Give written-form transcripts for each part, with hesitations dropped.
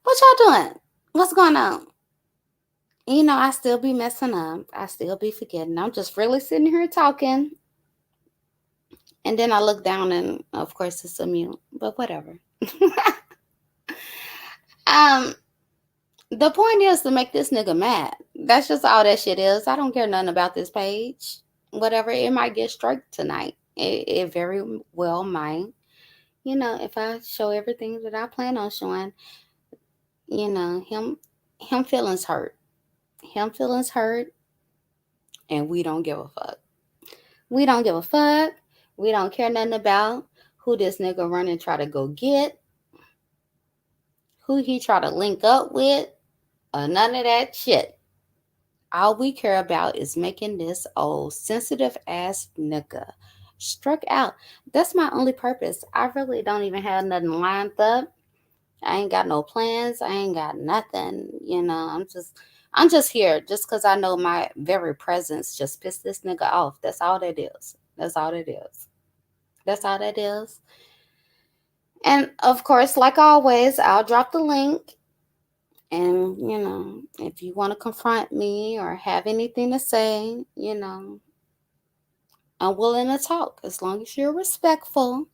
What y'all doing? What's going on? I still be messing up. I still be forgetting. I'm just really sitting here talking. And then I look down and, of course, it's a mute. But whatever. um, the point is to make this nigga mad. That's just all that shit is. I don't care nothing about this page. Whatever, it might get struck tonight. It very well might. If I show everything that I plan on showing, him feelings hurt. Him feelings hurt, and we don't give a fuck. We don't give a fuck. We don't care nothing about who this nigga run and try to go get, who he try to link up with, or none of that shit. All we care about is making this old sensitive ass nigga struck out. That's my only purpose. I really don't even have nothing lined up. I ain't got no plans. I ain't got nothing. I'm just here just because I know my very presence just pissed this nigga off. That's all that is. That's all that is. That's all that is. And of course, like always, I'll drop the link. And, if you want to confront me or have anything to say, I'm willing to talk as long as you're respectful.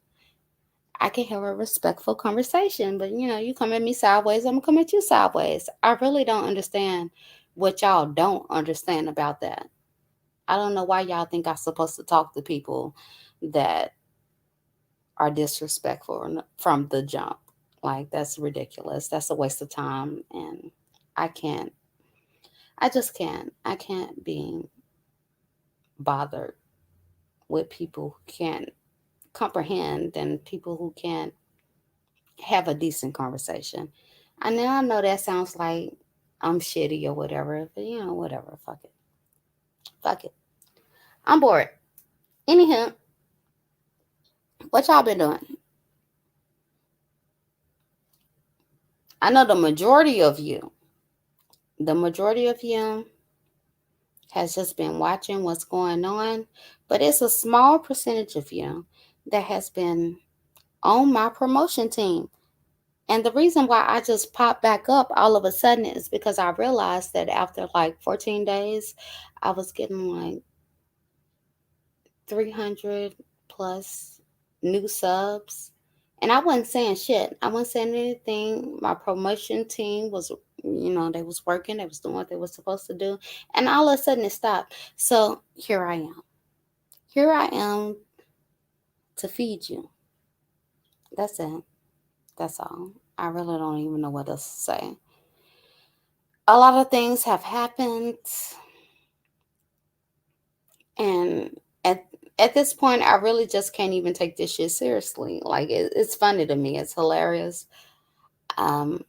I can have a respectful conversation. But, you come at me sideways, I'm going to come at you sideways. I really don't understand what y'all don't understand about that. I don't know why y'all think I'm supposed to talk to people that are disrespectful from the jump. Like, that's ridiculous. That's a waste of time. And I can't, I just can't. I can't be bothered with people who can't comprehend and people who can't have a decent conversation. I know that sounds like I'm shitty or whatever, but whatever. Fuck it. Fuck it. I'm bored. Anywho, what y'all been doing? I know the majority of you has just been watching what's going on, but it's a small percentage of you that has been on my promotion team. And the reason why I just popped back up all of a sudden is because I realized that after like 14 days, I was getting like 300 plus new subs. And I wasn't saying shit. I wasn't saying anything. My promotion team was, they was working. They was doing what they was supposed to do. And all of a sudden it stopped. So here I am. Here I am to feed you. That's it. That's all. I really don't even know what else to say. A lot of things have happened, and at this point I really just can't even take this shit seriously. Like, it's funny to me, it's hilarious. um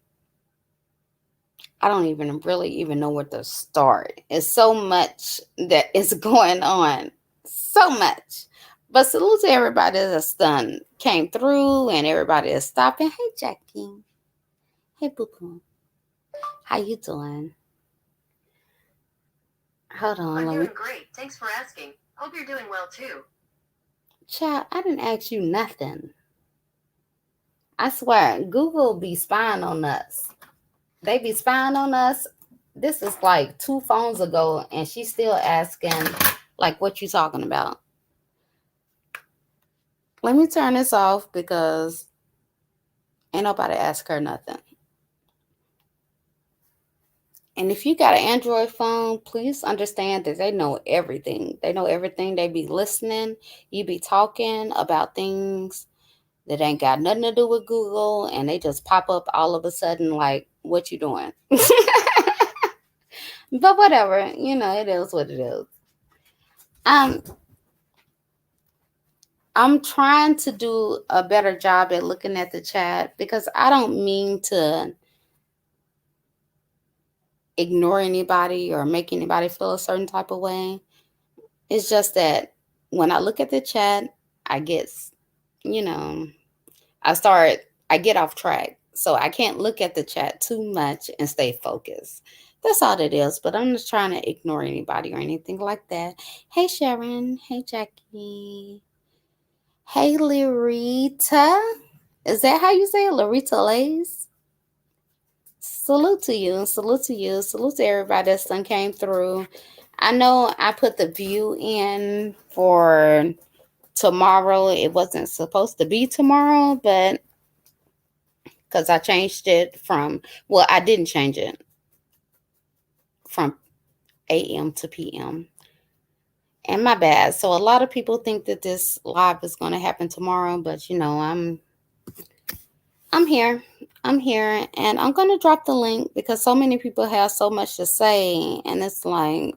I don't even really even know where to start. It's so much that is going on, so much. But salute to everybody that's done came through and everybody is stopping. Hey Jackie, hey boo boo, how you doing? Hold on, I'm let me. doing great. Thanks for asking. Hope you're doing well too. Child, I didn't ask you nothing. I swear, Google be spying on us. They be spying on us. This is like 2 phones ago, and she's still asking, like, what you talking about? Let me turn this off because ain't nobody ask her nothing. And if you got an Android phone, please understand that they know everything. They know everything. They be listening. You be talking about things that ain't got nothing to do with Google, and they just pop up all of a sudden like, what you doing? But whatever, it is what it is. Um, I'm trying to do a better job at looking at the chat because I don't mean to ignore anybody or make anybody feel a certain type of way. It's just that when I look at the chat, I get, you know, I get off track. So I can't look at the chat too much and stay focused. That's all it is. But I'm just trying to ignore anybody or anything like that. Hey, Sharon. Hey, Jackie. Hey, Larita. Is that how you say it? Larita Lays? Salute to you. Salute to you. Salute to everybody that's done came through. I know I put the view in for tomorrow. It wasn't supposed to be tomorrow, but because I changed it from, well, I didn't change it from AM to PM. And my bad. So a lot of people think that this live is going to happen tomorrow, but I'm here. I'm here and I'm going to drop the link because so many people have so much to say and it's like,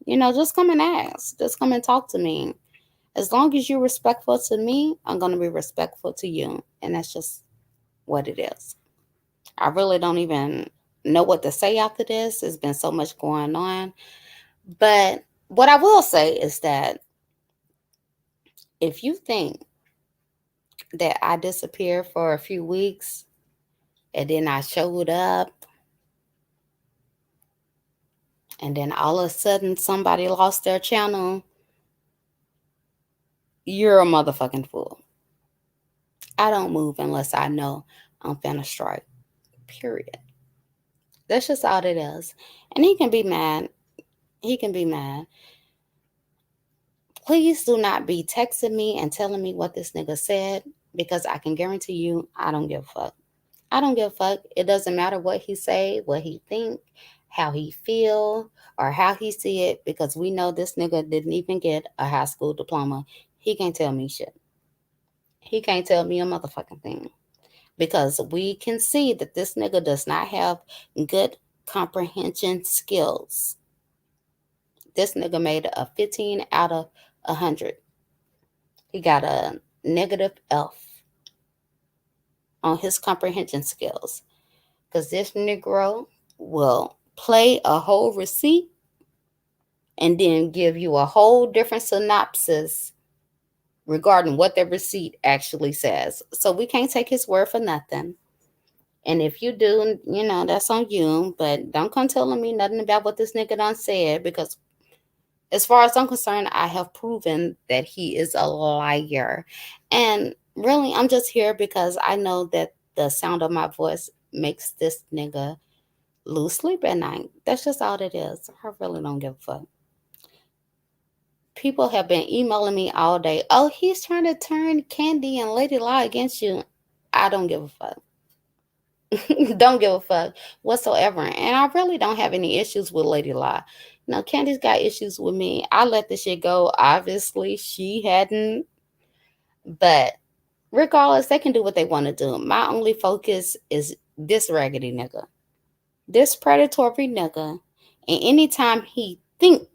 just come and ask. Just come and talk to me. As long as you're respectful to me, I'm going to be respectful to you. And that's just what it is. I really don't even know what to say after this. There's been so much going on. But what I will say is that if you think that I disappeared for a few weeks and then I showed up and then all of a sudden somebody lost their channel, you're a motherfucking fool. I don't move unless I know I'm finna strike. Period. That's just all it is. And he can be mad. He can be mad. Please do not be texting me and telling me what this nigga said because I can guarantee you I don't give a fuck. I don't give a fuck. It doesn't matter what he say, what he think, how he feel, or how he see it because we know this nigga didn't even get a high school diploma. He can't tell me shit. He can't tell me a motherfucking thing because we can see that this nigga does not have good comprehension skills. This nigga made a 15 out of 100. He got a negative F on his comprehension skills because this Negro will play a whole receipt and then give you a whole different synopsis regarding what the receipt actually says. So we can't take his word for nothing. And if you do, that's on you. But don't come telling me nothing about what this nigga done said because as far as I'm concerned, I have proven that he is a liar. And really, I'm just here because I know that the sound of my voice makes this nigga lose sleep at night. That's just all it is. I really don't give a fuck. People have been emailing me all day. Oh, he's trying to turn Candy and Lady Lie against you. I don't give a fuck. Don't give a fuck whatsoever. And I really don't have any issues with Lady Lie. No, Candy's got issues with me. I let the shit go. Obviously, she hadn't. But regardless, they can do what they want to do. My only focus is this raggedy nigga. This predatory nigga. And anytime he think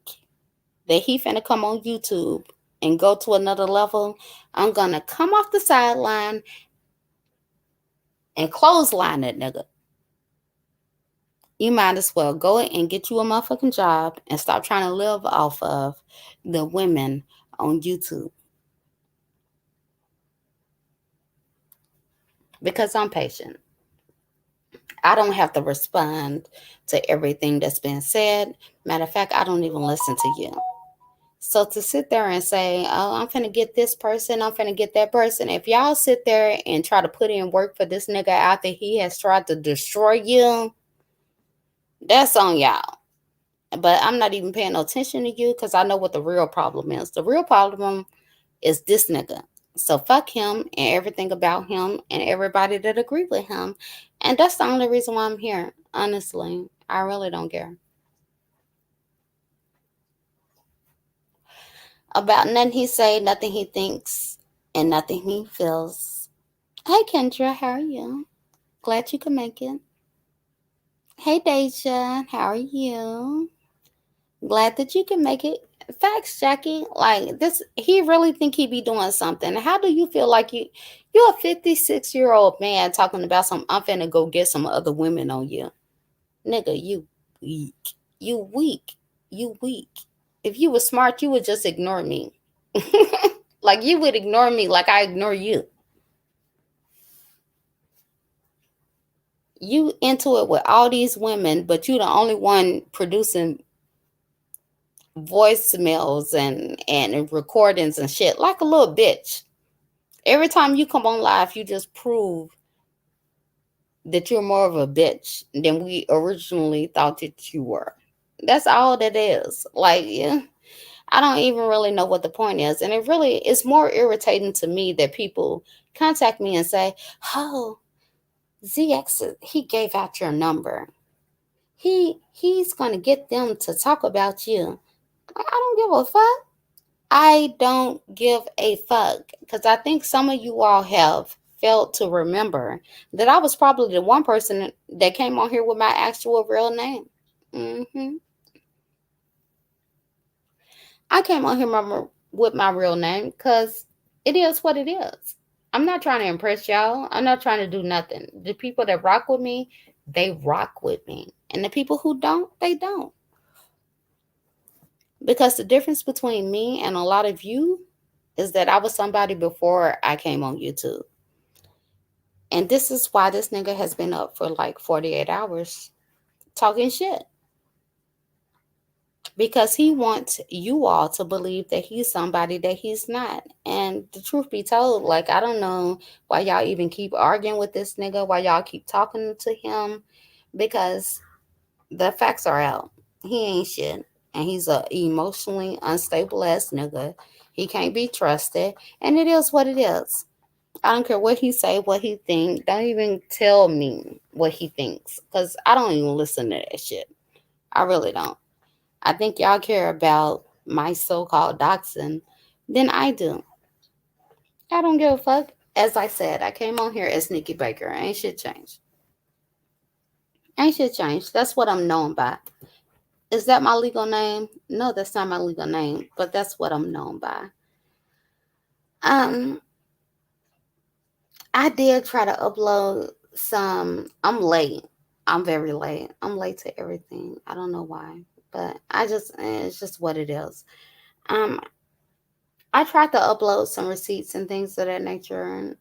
that he finna come on YouTube and go to another level, I'm gonna come off the sideline and clothesline that nigga. You might as well go and get you a motherfucking job and stop trying to live off of the women on YouTube. Because I'm patient. I don't have to respond to everything that's been said. Matter of fact, I don't even listen to you. So to sit there and say, oh, I'm finna get this person, I'm finna get that person. If y'all sit there and try to put in work for this nigga after he has tried to destroy you, that's on y'all. But I'm not even paying no attention to you because I know what the real problem is. The real problem is this nigga. So fuck him and everything about him and everybody that agree with him. And that's the only reason why I'm here. Honestly, I really don't care about nothing he say, nothing he thinks, and nothing he feels. Hey Kendra, how are you? Glad you could make it. Hey Deja, how are you? Glad that you can make it. Facts, Jackie. Like this, he really think he be doing something. How do you feel like you're a 56-year-old man talking about some? I'm finna go get some other women on you, nigga. You weak. You weak. You weak. If you were smart, you would just ignore me. Like you would ignore me, like I ignore you. You into it with all these women, but you the only one producing voicemails and recordings and shit like a little bitch. Every time you come on live, you just prove that you're more of a bitch than we originally thought that you were. That's all that is. Like, yeah, I don't even really know what the point is. And it really is more irritating to me that people contact me and say, "Oh, ZX, he gave out your number. He's gonna get them to talk about you." Like, I don't give a fuck. I don't give a fuck because I think some of you all have failed to remember that I was probably the one person that came on here with my actual real name. hmm I came on here with my real name because it is what it is. I'm not trying to impress y'all. I'm not trying to do nothing. The people that rock with me, they rock with me. And the people who don't, they don't. Because the difference between me and a lot of you is that I was somebody before I came on YouTube. And this is why this nigga has been up for like 48 hours talking shit. Because he wants you all to believe that he's somebody that he's not. And the truth be told, like, I don't know why y'all even keep arguing with this nigga, why y'all keep talking to him, because the facts are out. He ain't shit. And he's a emotionally unstable ass nigga. He can't be trusted. And it is what it is. I don't care what he say, what he think. Don't even tell me what he thinks, cause I don't even listen to that shit. I really don't. I think y'all care about my so-called doxing than I do. I don't give a fuck. As I said, I came on here as Nikki Baker. Ain't shit changed. Ain't shit changed. That's what I'm known by. Is that my legal name? No, that's not my legal name, but that's what I'm known by. Um, I did try to upload some. I'm late. I'm very late. I'm late to everything. I don't know why, but it's just what it is. Um, I tried to upload some receipts and things of that nature,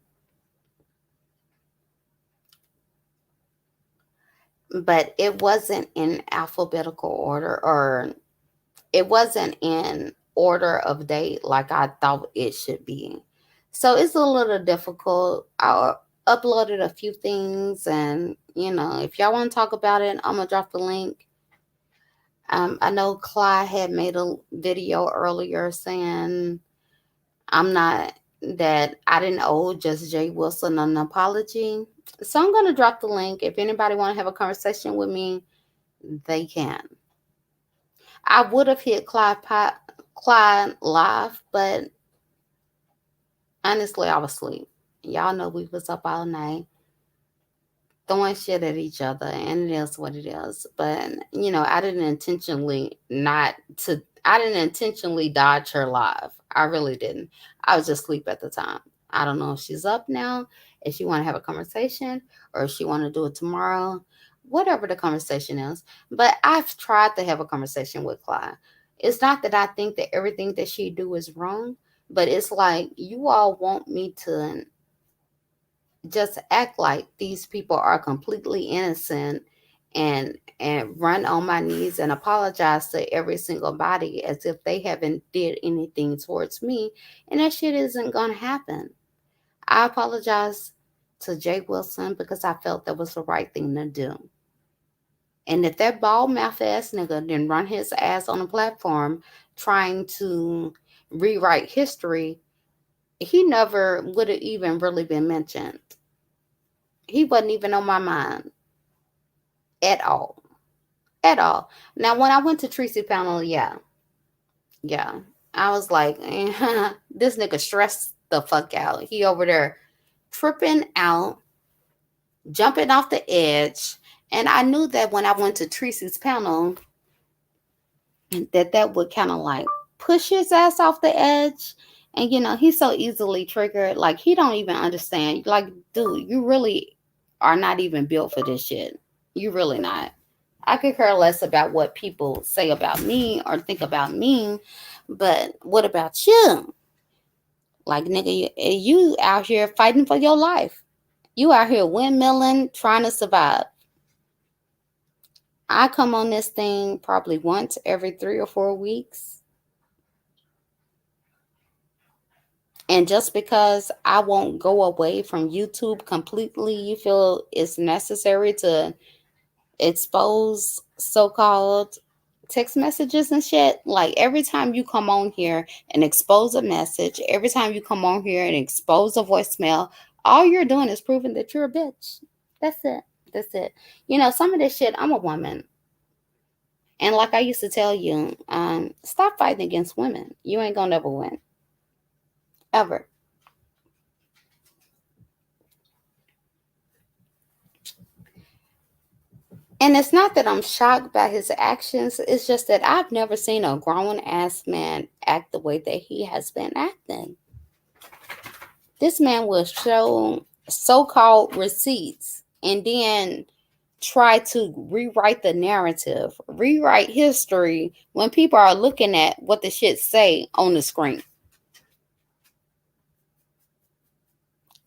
but it wasn't in alphabetical order, or it wasn't in order of date like I thought it should be. So it's a little difficult. I uploaded a few things, and if y'all want to talk about it, I'm gonna drop the link. I know Clyde had made a video earlier saying I'm not that I didn't owe just Jay Wilson an apology. So I'm gonna drop the link. If anybody want to have a conversation with me, they can. I would have hit Clyde live, but honestly, I was asleep. Y'all know we was up all night throwing shit at each other, and it is what it is. But I didn't intentionally not to. I didn't intentionally dodge her live. I really didn't. I was just asleep at the time. I don't know if she's up now, if she want to have a conversation, or if she want to do it tomorrow, whatever the conversation is. But I've tried to have a conversation with Clyde. It's not that I think that everything that she do is wrong, but it's like you all want me to just act like these people are completely innocent and run on my knees and apologize to every single body as if they haven't did anything towards me, and that shit isn't gonna happen. I apologize to Jay Wilson because I felt that was the right thing to do. And if that bald mouth ass nigga didn't run his ass on a platform trying to rewrite history, he never would have even really been mentioned. He wasn't even on my mind at all. At all. Now, when I went to Tracy panel, yeah, yeah, I was like, this nigga stressed the fuck out. He over there tripping out, jumping off the edge. And I knew that when I went to Tracy's panel, that would kind of like push his ass off the edge. And he's so easily triggered. Like, he don't even understand. Like, dude, you really are not even built for this shit. You really not. I could care less about what people say about me or think about me, but what about you? Like, nigga, you out here fighting for your life. You out here windmilling, trying to survive. I come on this thing probably once every 3 or 4 weeks. And just because I won't go away from YouTube completely, you feel it's necessary to expose so-called text messages and shit. Like every time you come on here and expose a message, every time you come on here and expose a voicemail, all you're doing is proving that you're a bitch. That's it. That's it. You know, some of this shit, I'm a woman. And like I used to tell you, stop fighting against women. You ain't gonna never win. Ever. And it's not that I'm shocked by his actions, it's just that I've never seen a grown ass man act the way that he has been acting. This man will show so called receipts and then try to rewrite the narrative, rewrite history when people are looking at what the shit say on the screen.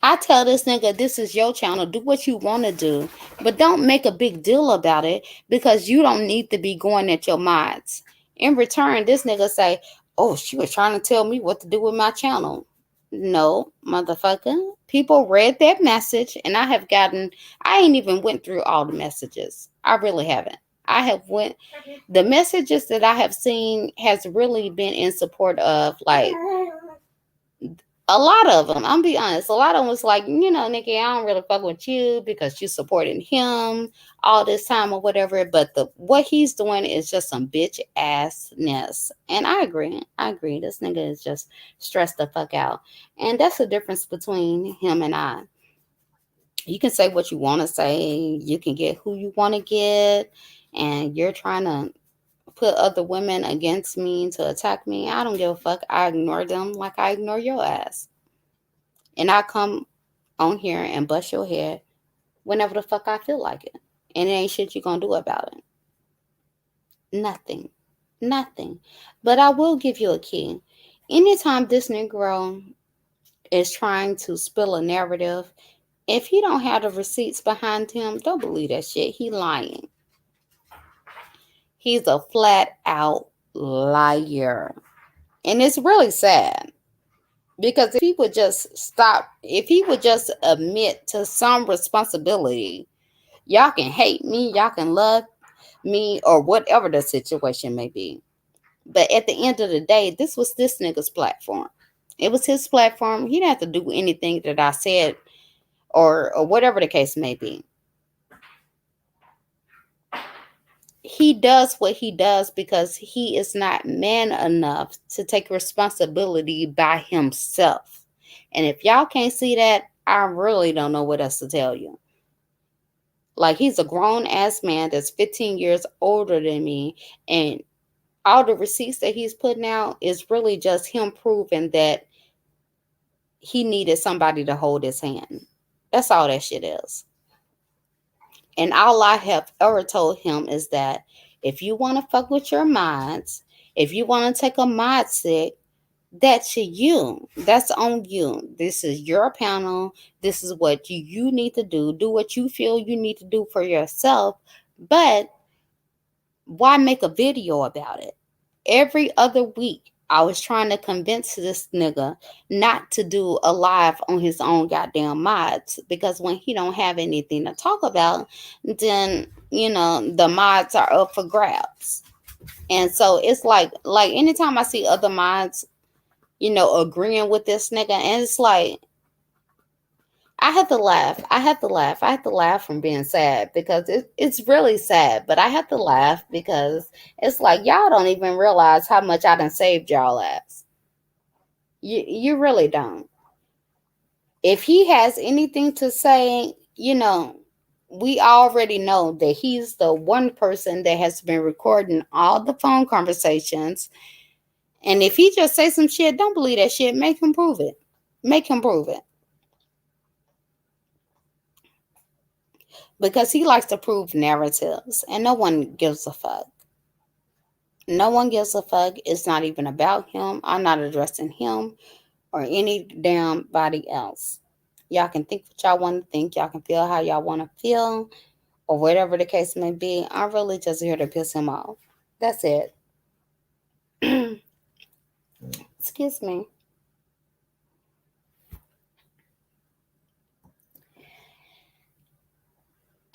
I tell this nigga, this is your channel. Do what you want to do. But don't make a big deal about it because you don't need to be going at your mods. In return, this nigga say, oh, she was trying to tell me what to do with my channel. No, motherfucker. People read that message and I ain't even went through all the messages. I really haven't. I have went the messages that I have seen has really been in support of like a lot of them. I'm be honest. A lot of them was like, Nikki, I don't really fuck with you because you supporting him all this time or whatever. But the what he's doing is just some bitch assness, and I agree. I agree. This nigga is just stressed the fuck out, and that's the difference between him and I. You can say what you want to say. You can get who you want to get, and you're trying to put other women against me to attack me. I don't give a fuck. I ignore them like I ignore your ass. And I come on here and bust your head whenever the fuck I feel like it. And it ain't shit you gonna do about it. Nothing. Nothing. But I will give you a key. Anytime this Negro is trying to spill a narrative, if he don't have the receipts behind him, don't believe that shit. He lying. He's a flat out liar. And it's really sad. Because if he would just stop, if he would just admit to some responsibility, y'all can hate me, y'all can love me, or whatever the situation may be. But at the end of the day, this was this nigga's platform. It was his platform. He didn't have to do anything that I said or whatever the case may be. He does what he does because he is not man enough to take responsibility by himself. And if y'all can't see that, I really don't know what else to tell you. Like, he's a grown ass man that's 15 years older than me, and all the receipts that he's putting out is really just him proving that he needed somebody to hold his hand. That's all that shit is. And all I have ever told him is that if you want to fuck with your mods, if you want to take a mod sick, that's you. That's on you. This is your panel. This is what you need to do. Do what you feel you need to do for yourself. But why make a video about it? Every other week, I was trying to convince this nigga not to do a live on his own goddamn mods because when he don't have anything to talk about, then the mods are up for grabs. And so it's like anytime I see other mods, agreeing with this nigga, and it's like I have to laugh. I have to laugh. I have to laugh from being sad because it's really sad. But I have to laugh because it's like y'all don't even realize how much I done saved y'all ass. You really don't. If he has anything to say, we already know that he's the one person that has been recording all the phone conversations. And if he just say some shit, don't believe that shit. Make him prove it. Make him prove it. Because he likes to prove narratives and no one gives a fuck. No one gives a fuck. It's not even about him. I'm not addressing him or any damn body else. Y'all can think what y'all want to think. Y'all can feel how y'all want to feel or whatever the case may be. I'm really just here to piss him off. That's it. Excuse me.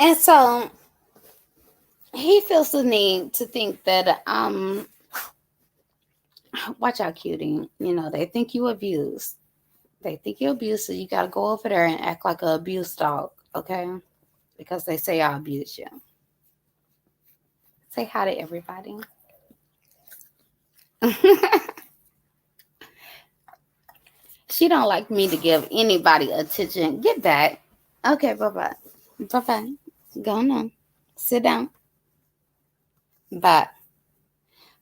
And so he feels the need to think that watch out, cutie. You know, they think you abused. They think you abused, so you gotta go over there and act like a abused dog, okay? Because they say I abuse you. Say hi to everybody. She don't like me to give anybody attention. Get back. Okay, bye bye. Bye bye. Go on. Sit down. Bye.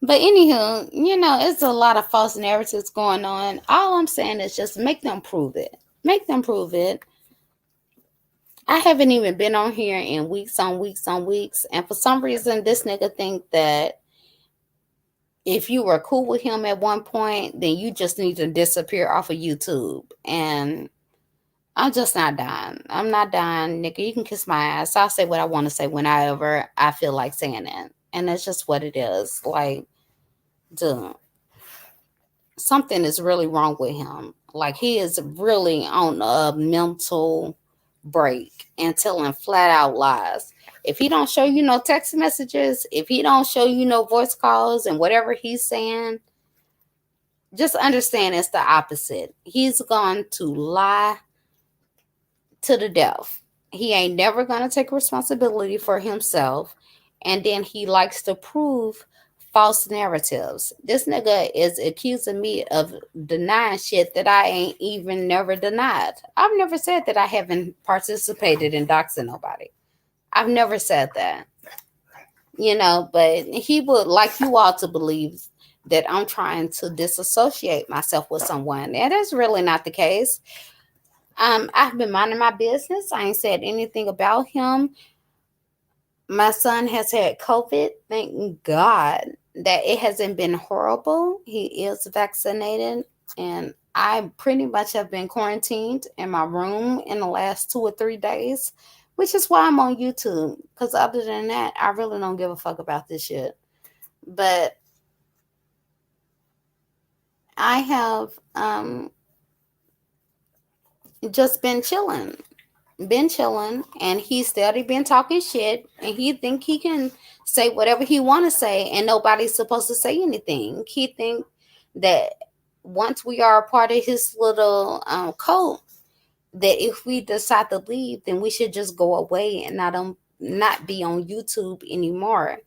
But anywho, you know, it's a lot of false narratives going on. All I'm saying is just make them prove it. Make them prove it. I haven't even been on here in weeks on weeks on weeks. And for some reason, this nigga think that if you were cool with him at one point, then you just need to disappear off of YouTube. And I'm just not dying. I'm not dying, nigga. You can kiss my ass. I'll say what I want to say whenever I feel like saying it. And that's just what it is. Like, dude, something is really wrong with him. Like, he is really on a mental break and telling flat out lies. If he don't show you no text messages, if he don't show you no voice calls and whatever he's saying, just understand it's the opposite. He's going to lie to the death. He ain't never going to take responsibility for himself. And then he likes to prove false narratives. This nigga is accusing me of denying shit that I ain't even never denied. I've never said that I haven't participated in doxing nobody. I've never said that. You know, but he would like you all to believe that I'm trying to disassociate myself with someone. And that's really not the case. I've been minding my business. I ain't said anything about him. My son has had COVID. Thank God that it hasn't been horrible. He is vaccinated, and I pretty much have been quarantined in my room in the last 2 or 3 days, which is why I'm on YouTube. Because other than that, I really don't give a fuck about this shit. But I have just been chilling, and he's steady been talking shit, and he think he can say whatever he want to say and nobody's supposed to say anything. He think that once we are a part of his little cult, that if we decide to leave, then we should just go away and not be on YouTube anymore.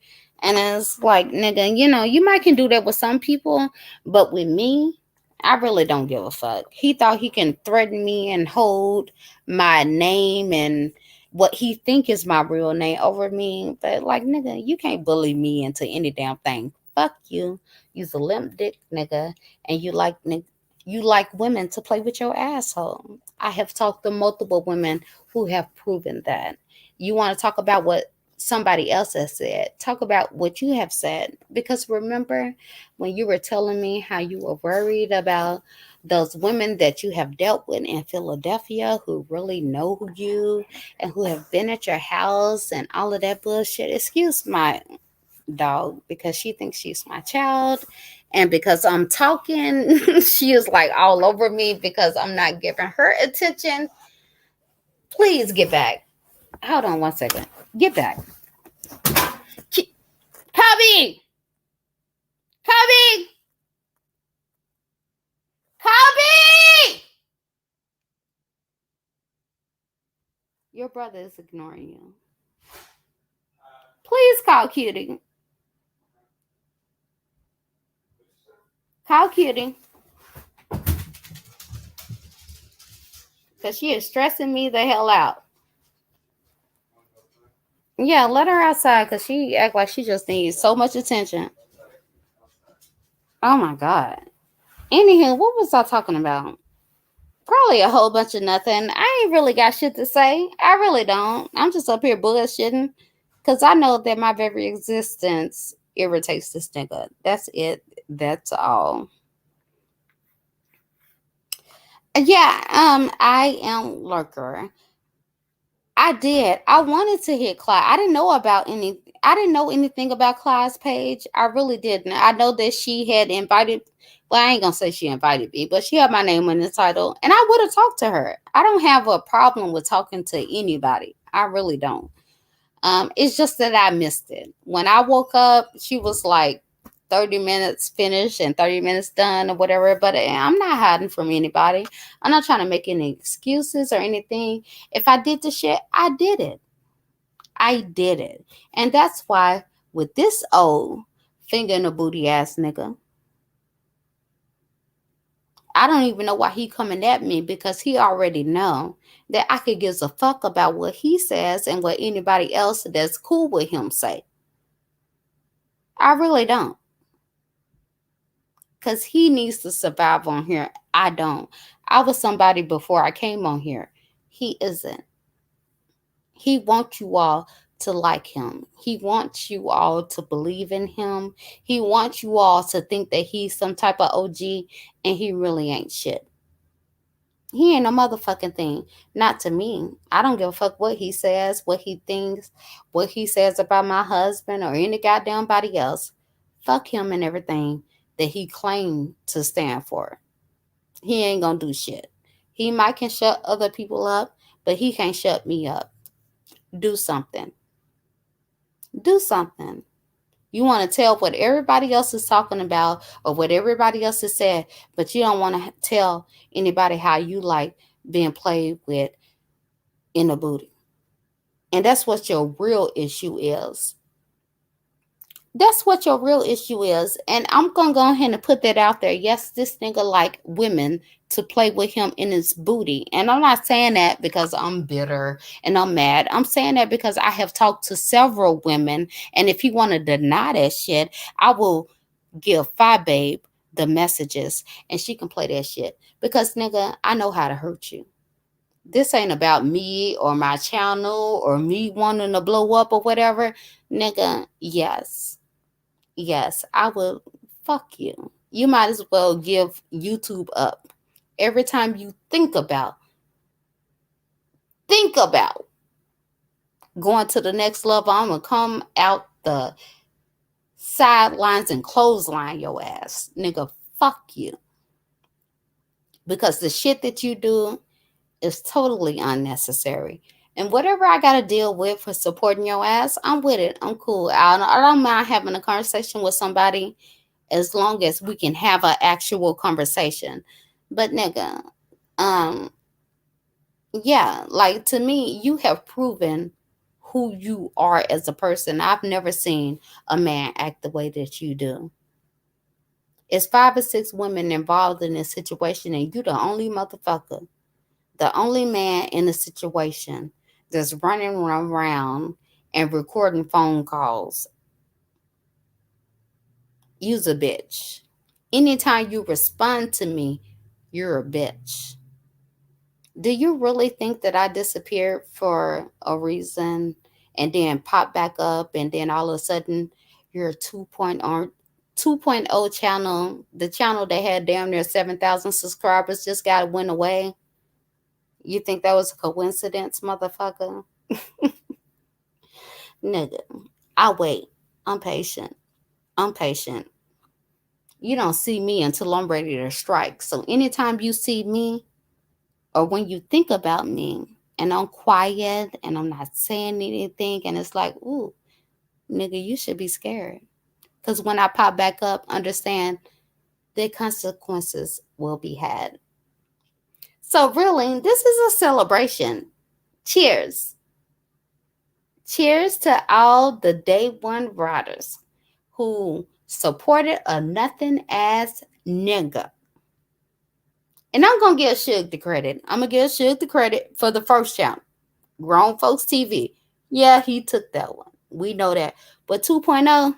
And it's like, nigga, you know, you might can do that with some people, but with me, I really don't give a fuck. He thought he can threaten me and hold my name and what he think is my real name over me. But like, nigga, you can't bully me into any damn thing. Fuck you. You's a limp dick nigga, and you like women to play with your asshole. I have talked to multiple women who have proven that. You want to talk about what somebody else has said? Talk about what you have said. Because remember when you were telling me how you were worried about those women that you have dealt with in Philadelphia who really know you and who have been at your house and all of that bullshit? Excuse my dog because she thinks she's my child, and because I'm talking she is like all over me because I'm not giving her attention. Please get back. Hold on 1 second. Get back. Cubby, Cubby, Cubby. Your brother is ignoring you. Please call Cutie. Call Cutie, because she is stressing me the hell out. Yeah, let her outside because she act like she just needs so much attention. Oh my god. Anywho, what was I talking about? Probably a whole bunch of nothing. I ain't really got shit to say. I really don't. I'm just up here bullshitting because I know that my very existence irritates this nigga. That's it. That's all. Yeah, I am lurker. I did. I wanted to hit Clyde. I didn't know anything about Clyde's page. I really didn't. I know that she had invited, well, I ain't gonna say she invited me, but she had my name in the title, and I would have talked to her. I don't have a problem with talking to anybody. I really don't. It's just that I missed it. When I woke up, she was like 30 minutes finished and 30 minutes done or whatever. But I'm not hiding from anybody. I'm not trying to make any excuses or anything. If I did the shit, I did it. I did it. And that's why with this old finger in the booty ass nigga, I don't even know why he coming at me because he already know that I could give a fuck about what he says and what anybody else that's cool with him say. I really don't. Because he needs to survive on here. I don't. I was somebody before I came on here. He isn't. He wants you all to like him. He wants you all to believe in him. He wants you all to think that he's some type of OG and he really ain't shit. He ain't a motherfucking thing. Not to me. I don't give a fuck what he says, what he thinks, what he says about my husband or any goddamn body else. Fuck him and everything that he claimed to stand for. He ain't gonna do shit. He might can shut other people up, but he can't shut me up. Do something. Do something. You want to tell what everybody else is talking about or what everybody else has said, but you don't want to tell anybody how you like being played with in the booty. And that's what your real issue is. That's what your real issue is. And I'm going to go ahead and put that out there. Yes, this nigga like women to play with him in his booty. And I'm not saying that because I'm bitter and I'm mad. I'm saying that because I have talked to several women. And if you want to deny that shit, I will give Fi Babe the messages and she can play that shit. Because, nigga, I know how to hurt you. This ain't about me or my channel or me wanting to blow up or whatever. Nigga, yes. Yes, I will fuck you. You might as well give YouTube up. Every time you think about going to the next level, I'm gonna come out the sidelines and clothesline your ass. Nigga, fuck you. Because the shit that you do is totally unnecessary. And whatever I gotta deal with for supporting your ass, I'm with it. I'm cool. I don't mind having a conversation with somebody as long as we can have an actual conversation. But nigga, um, yeah, like to me, you have proven who you are as a person. I've never seen a man act the way that you do. It's 5 or 6 women involved in this situation, and you the only motherfucker, the only man in the situation that's running around and recording phone calls. You's a bitch. Anytime you respond to me, you're a bitch. Do you really think that I disappeared for a reason and then pop back up and then all of a sudden you're a 2.0 channel, the channel that had damn near 7,000 subscribers just got went away? You think that was a coincidence, motherfucker? Nigga, I wait. I'm patient. I'm patient. You don't see me until I'm ready to strike. So anytime you see me, or when you think about me and I'm quiet and I'm not saying anything and it's like, ooh, nigga, you should be scared. Because when I pop back up, understand the consequences will be had. So, really, this is a celebration. Cheers. Cheers to all the day one riders who supported a nothing ass nigga. And I'm going to give Suge the credit. I'm going to give Suge the credit for the first channel. Grown Folks TV. Yeah, he took that one. We know that. But 2.0,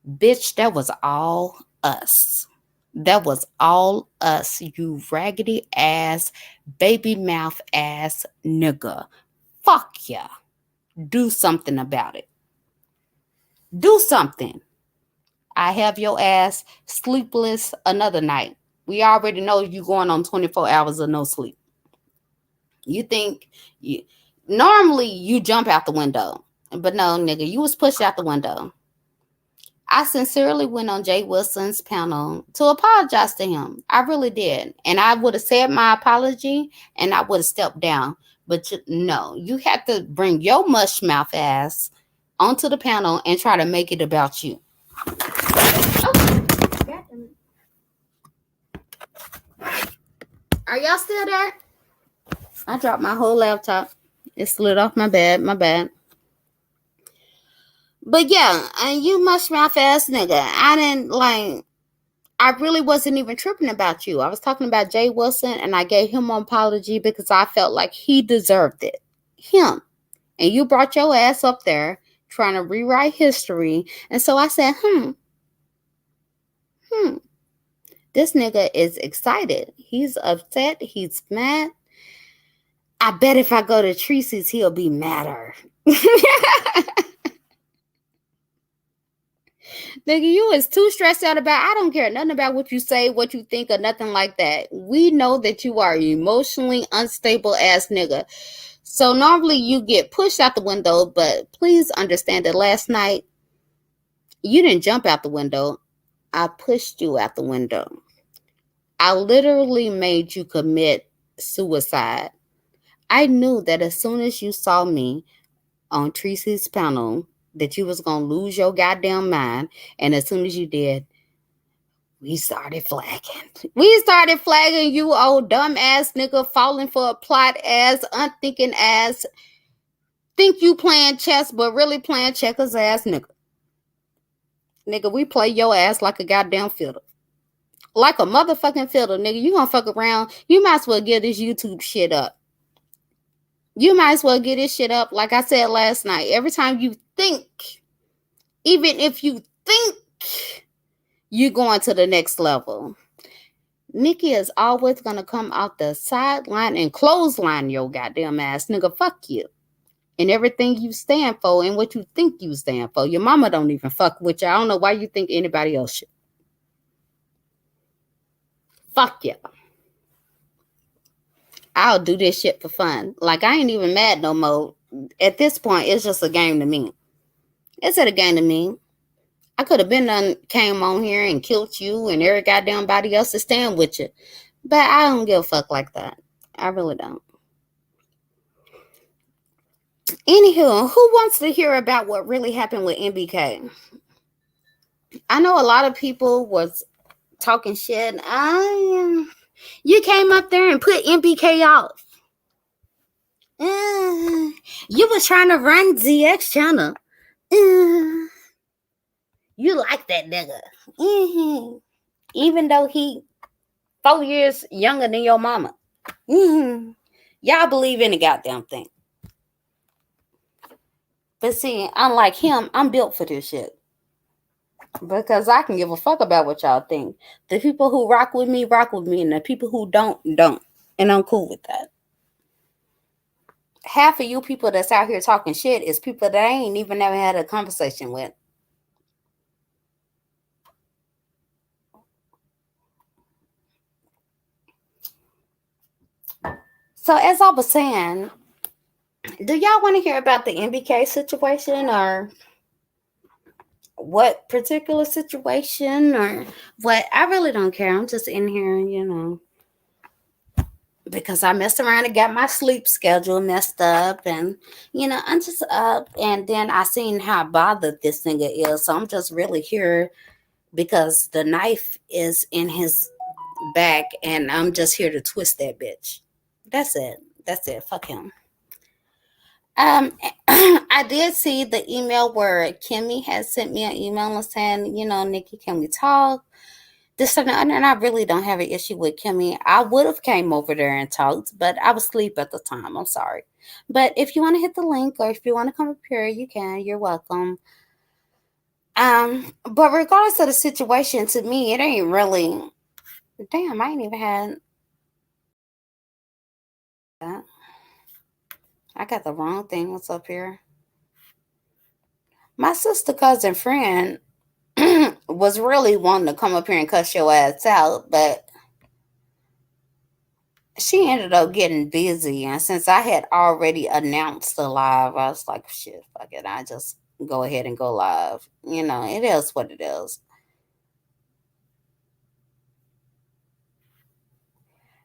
bitch, that was all us. That was all us, you raggedy ass, baby mouth ass nigga. Fuck yeah. Do something about it. Do something. I have your ass sleepless another night. We already know you going on 24 hours of no sleep. You think you normally you jump out the window. But no, nigga, you was pushed out the window. I sincerely went on Jay Wilson's panel to apologize to him. I really did. And I would have said my apology and I would have stepped down. But no, you have to bring your mush mouth ass onto the panel and try to make it about you. Oh, goddamn. Are y'all still there? I dropped my whole laptop. It slid off my bed. My bad. But yeah, and you mush mouth ass nigga. I didn't like. I really wasn't even tripping about you. I was talking about Jay Wilson, and I gave him an apology because I felt like he deserved it. Him. And you brought your ass up there trying to rewrite history. And so I said, hmm, this nigga is excited. He's upset. He's mad. I bet if I go to Tracy's, he'll be madder. Nigga, you is too stressed out about. I don't care nothing about what you say, what you think, or nothing like that. We know that you are emotionally unstable ass nigga. So normally you get pushed out the window, but please understand that last night you didn't jump out the window. I pushed you out the window. I literally made you commit suicide. I knew that as soon as you saw me on Tracy's panel, that you was gonna lose your goddamn mind, and as soon as you did, we started flagging. We started flagging you, old dumb ass nigga, falling for a plot ass, unthinking ass, think you playing chess, but really playing checkers ass nigga. Nigga, we play your ass like a goddamn fiddle. Like a motherfucking fiddle, nigga. You gonna fuck around. You might as well give this YouTube shit up. You might as well get this shit up. Like I said last night, every time you think, even if you think you're going to the next level, Nikki is always gonna come out the sideline and clothesline your goddamn ass, nigga. Fuck you. And everything you stand for and what you think you stand for. Your mama don't even fuck with you. I don't know why you think anybody else should. Fuck you. I'll do this shit for fun. Like, I ain't even mad no more. At this point, it's just a game to me. It's a game to me. I could have been done, came on here and killed you and every goddamn body else to stand with you. But I don't give a fuck like that. I really don't. Anywho, who wants to hear about what really happened with MBK? I know a lot of people was talking shit. You came up there and put MBK off. You was trying to run ZX channel. You like that nigga. Even though he 4 years younger than your mama. Y'all believe any goddamn thing. But see, unlike him, I'm built for this shit. Because I can give a fuck about what y'all think. The people who rock with me, and the people who don't. And I'm cool with that. Half of you people that's out here talking shit is people that I ain't even never had a conversation with. So as I was saying, do y'all want to hear about the MBK situation or what particular situation or what? I really don't care. I'm just in here, because I messed around and got my sleep schedule messed up, and I'm just up, and then I seen how bothered this nigga is, so I'm just really here because the knife is in his back, and I'm just here to twist that bitch. That's it. That's it. Fuck him. I did see the email where Kimmy had sent me an email and saying, Nikki, can we talk? This and that, and I really don't have an issue with Kimmy. I would have came over there and talked, but I was asleep at the time. I'm sorry. But if you want to hit the link or if you want to come up here, you can. You're welcome. But regardless of the situation, to me, it ain't really. Damn, I ain't even had that. I got the wrong thing. What's up here? My sister, cousin, friend was really wanting to come up here and cuss your ass out, but she ended up getting busy. And since I had already announced the live, I was like, shit, fuck it. I just go ahead and go live. It is what it is.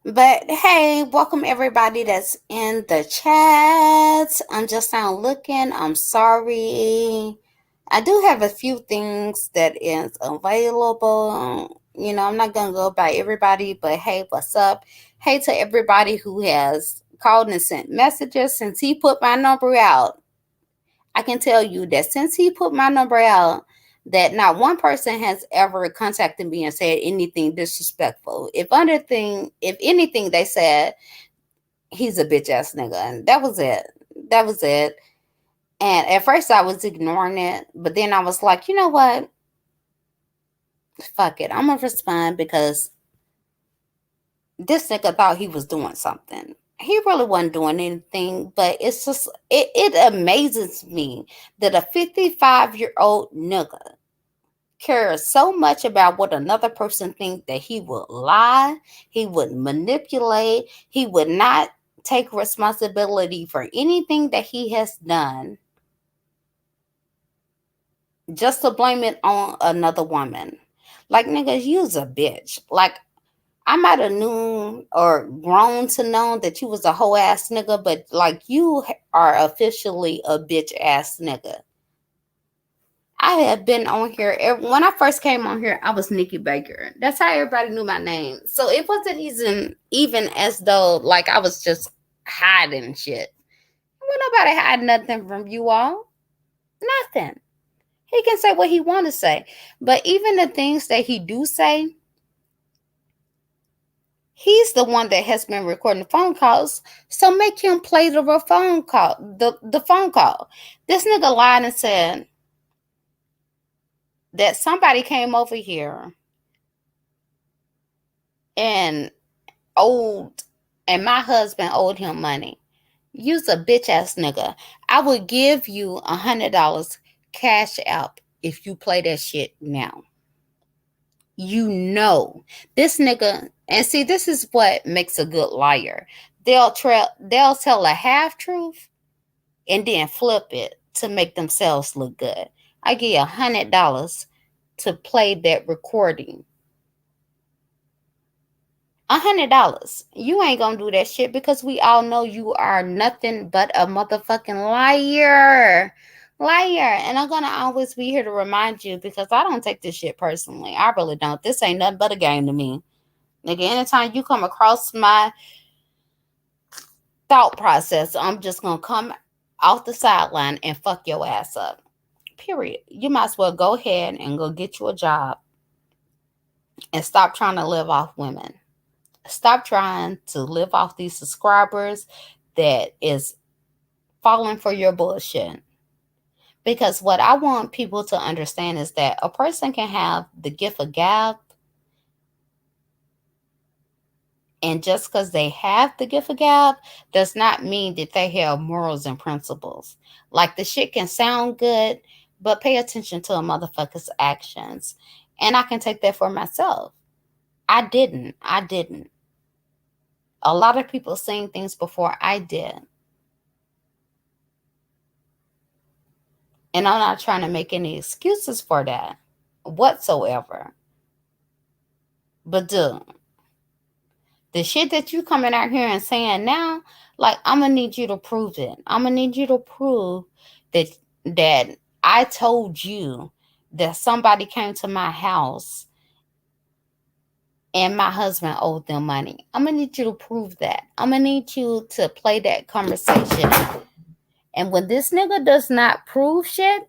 But hey, welcome everybody that's in the chat. I'm just now looking. I'm sorry. I do have a few things that is available. I'm not gonna go by everybody, but hey, what's up? Hey to everybody who has called and sent messages since he put my number out. I can tell you that since he put my number out, that not one person has ever contacted me and said anything disrespectful. If anything, they said he's a bitch ass nigga, and that was it. That was it. And at first, I was ignoring it, but then I was like, you know what? Fuck it. I'm gonna respond because this nigga thought he was doing something. He really wasn't doing anything, but it amazes me that a 55-year-old nigga cares so much about what another person thinks that he would lie, he would manipulate, he would not take responsibility for anything that he has done just to blame it on another woman. Like nigga, you's a bitch. Like I might have known or grown to know that you was a whole ass nigga, but like you are officially a bitch ass nigga. I have been on here when I first came on here. I was Nikki Baker. That's how everybody knew my name. So it wasn't even as though like I was just hiding shit. Well, nobody hide nothing from you all. Nothing. He can say what he want to say, but even the things that he do say, he's the one that has been recording the phone calls. So make him play the phone call. The phone call. This nigga lied and said that somebody came over here and owed and my husband owed him money. You's a bitch ass nigga. I would give you $100 cash out if you play that shit now. You know this nigga, and see, this is what makes a good liar. They'll tell a half truth and then flip it to make themselves look good. I give you $100 to play that recording. $100. You ain't gonna do that shit because we all know you are nothing but a motherfucking liar. Liar. And I'm gonna always be here to remind you because I don't take this shit personally. I really don't. This ain't nothing but a game to me. Nigga, anytime you come across my thought process, I'm just gonna come off the sideline and fuck your ass up. Period. You might as well go ahead and go get you a job and stop trying to live off women. Stop trying to live off these subscribers that is falling for your bullshit. Because what I want people to understand is that a person can have the gift of gab, and just because they have the gift of gab does not mean that they have morals and principles. Like the shit can sound good, but pay attention to a motherfucker's actions. And I can take that for myself. I didn't. I didn't. A lot of people saying things before I did. And I'm not trying to make any excuses for that whatsoever. But dude, the shit that you coming out here and saying now, like I'm gonna need you to prove it. I'm gonna need you to prove that that I told you that somebody came to my house and my husband owed them money. I'm gonna need you to prove that. I'm gonna need you to play that conversation. And when this nigga does not prove shit,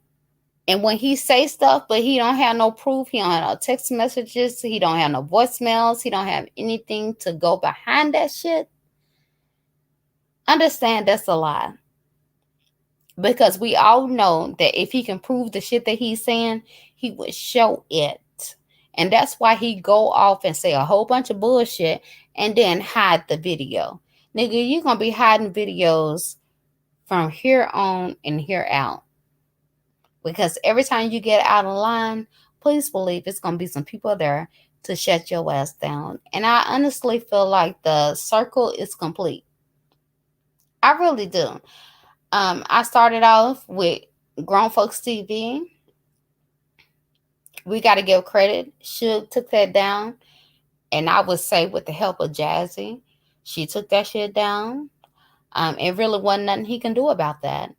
and when he say stuff, but he don't have no proof, he don't have no text messages, he don't have no voicemails, he don't have anything to go behind that shit, understand that's a lie. Because we all know that if he can prove the shit that he's saying, he would show it. And that's why he go off and say a whole bunch of bullshit and then hide the video. Nigga, you gonna be hiding videos from here on and here out. Because every time you get out of line, please believe it's going to be some people there to shut your ass down. And I honestly feel like the circle is complete. I really do. I started off with Grown Folks TV. We got to give credit. Suge took that down. And I would say, with the help of Jazzy, she took that shit down. It really wasn't nothing he can do about that.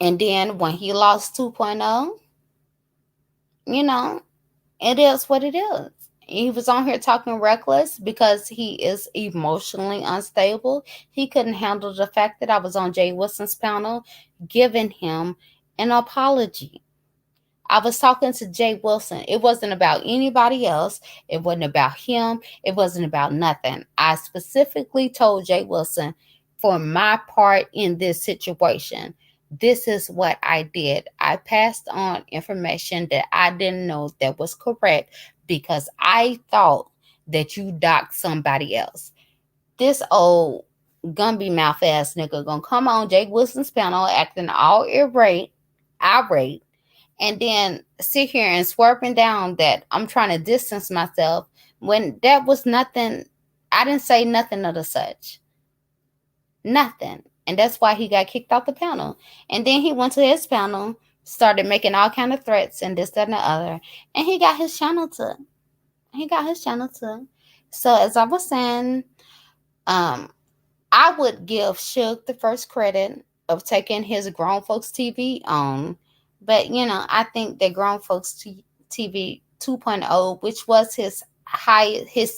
And then when he lost 2.0, you know, it is what it is. He was on here talking reckless because he is emotionally unstable. He couldn't handle the fact that I was on Jay Wilson's panel giving him an apology. I was talking to Jay Wilson. It wasn't about anybody else. It wasn't about him. It wasn't about nothing. I specifically told Jay Wilson, for my part in this situation, this is what I did. I passed on information that I didn't know that was correct because I thought that you docked somebody else. This old Gumby mouth ass nigga gonna come on Jay Wilson's panel acting all irate, and then sit here and swerving down that I'm trying to distance myself when that was nothing. I didn't say nothing of the such. Nothing. And that's why he got kicked off the panel. And then he went to his panel, started making all kind of threats and this, that, and the other. And he got his channel to. He got his channel to. So as I was saying, um, I would give Suge the first credit of taking his Grown Folks TV on. But, I think that Grown Folks TV 2.0, which was his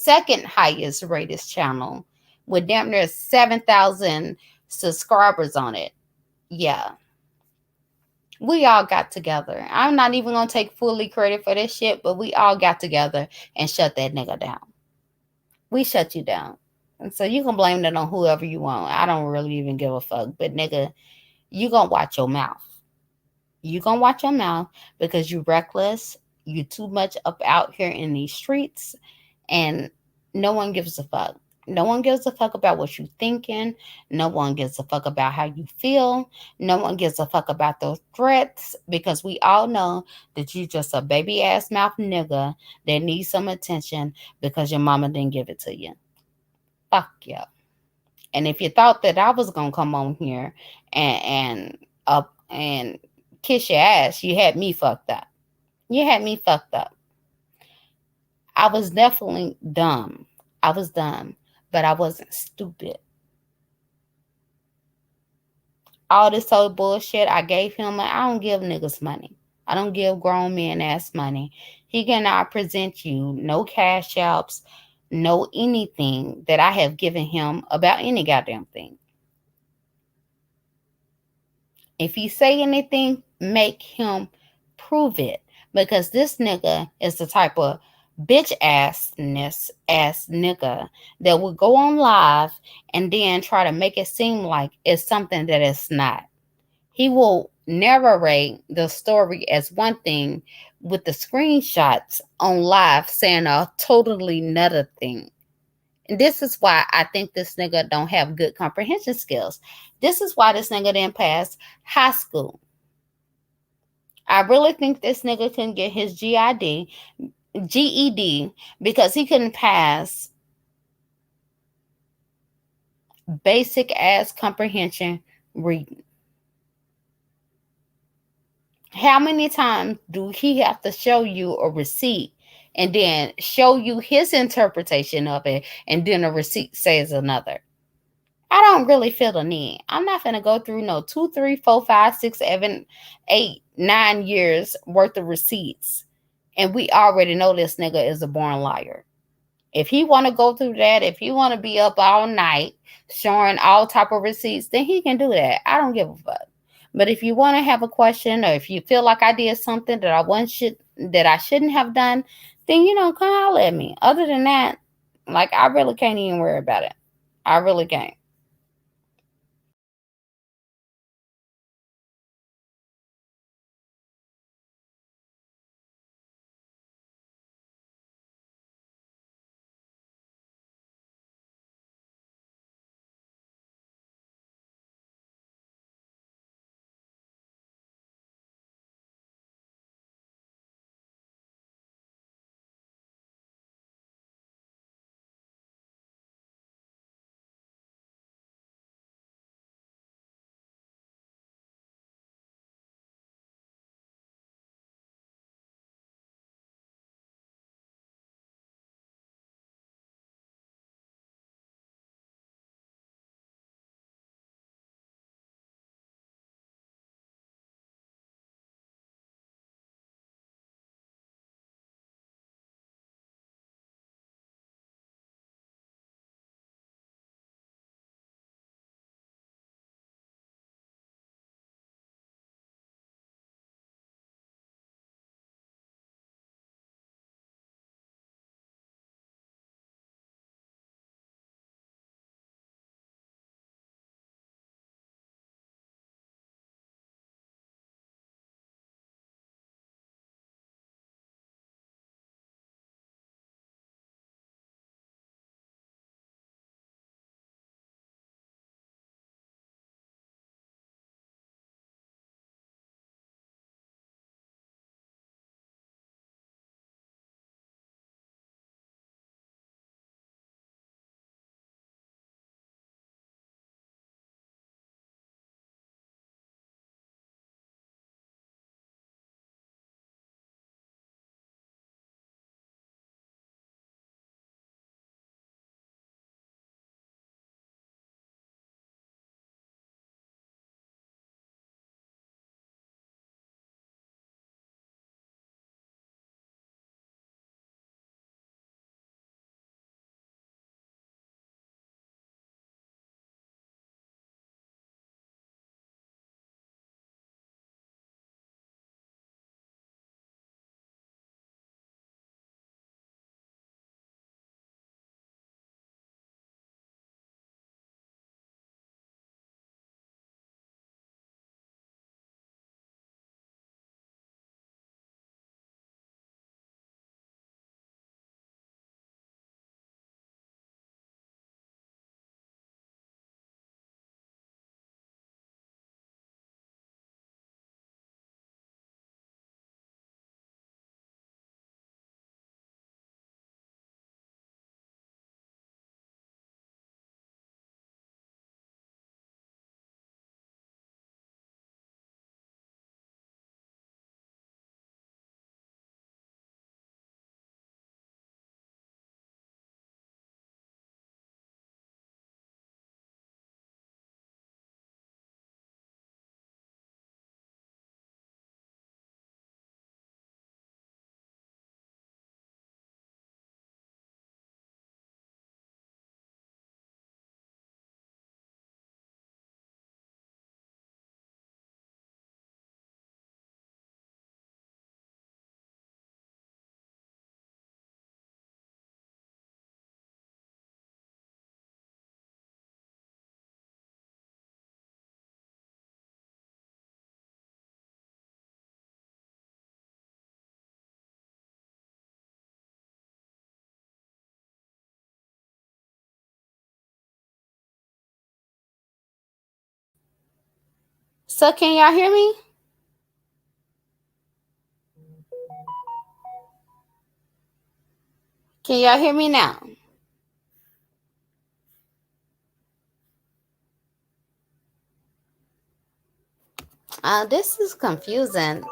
second highest rated channel, with damn near 7,000 subscribers on it. Yeah, we all got together. I'm not even going to take fully credit for this shit, but we all got together and shut that nigga down. We shut you down. And so you can blame that on whoever you want. I don't really even give a fuck. But nigga, you gonna watch your mouth. You gonna watch your mouth because you reckless. You too much up out here in these streets, and no one gives a fuck. No one gives a fuck about what you thinking. No one gives a fuck about how you feel. No one gives a fuck about those threats because we all know that you just a baby ass mouth nigga that needs some attention because your mama didn't give it to you. Fuck yeah. And if you thought that I was gonna come on here and up and kiss your ass, you had me fucked up. You had me fucked up. I was definitely dumb. I was dumb, but I wasn't stupid. All this old bullshit I gave him, I don't give niggas money. I don't give grown men ass money. He cannot present you no cash apps, no anything that I have given him about any goddamn thing. If he say anything, make him prove it. Because this nigga is the type of bitch ass nigga that will go on live and then try to make it seem like it's something that it's not. He will narrate the story as one thing with the screenshots on live saying a totally another thing. And this is why I think this nigga don't have good comprehension skills. This is why this nigga didn't pass high school. I really think this nigga couldn't get his GED because he couldn't pass basic ass comprehension reading. How many times do he have to show you a receipt and then show you his interpretation of it and then a receipt says another? I don't really feel the need. I'm not gonna go through no 2, 3, 4, 5, 6, 7, 8, 9 years worth of receipts. And we already know this nigga is a born liar. If he want to go through that, if he want to be up all night showing all type of receipts, then he can do that. I don't give a fuck. But if you want to have a question, or if you feel like I did something that I shouldn't have done, then come holler at me. Other than that, like, I really can't even worry about it. I really can't. So can y'all hear me? Can y'all hear me now? This is confusing.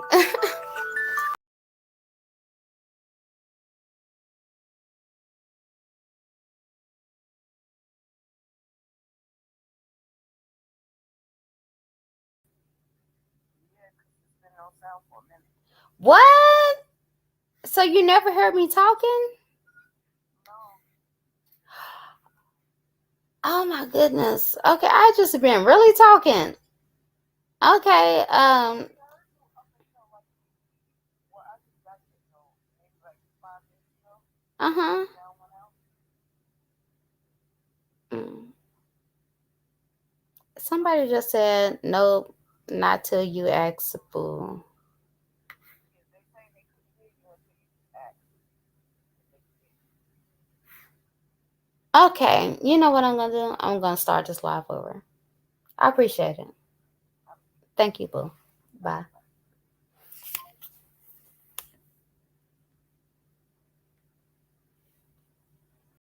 What? So you never heard me talking? Oh my goodness. Okay, I just been really talking. Okay. Uh huh. Mm. Somebody just said nope, not till you ask boo. Okay, you know what I'm gonna do? I'm gonna start this live over. I appreciate it. Thank you, boo. Bye.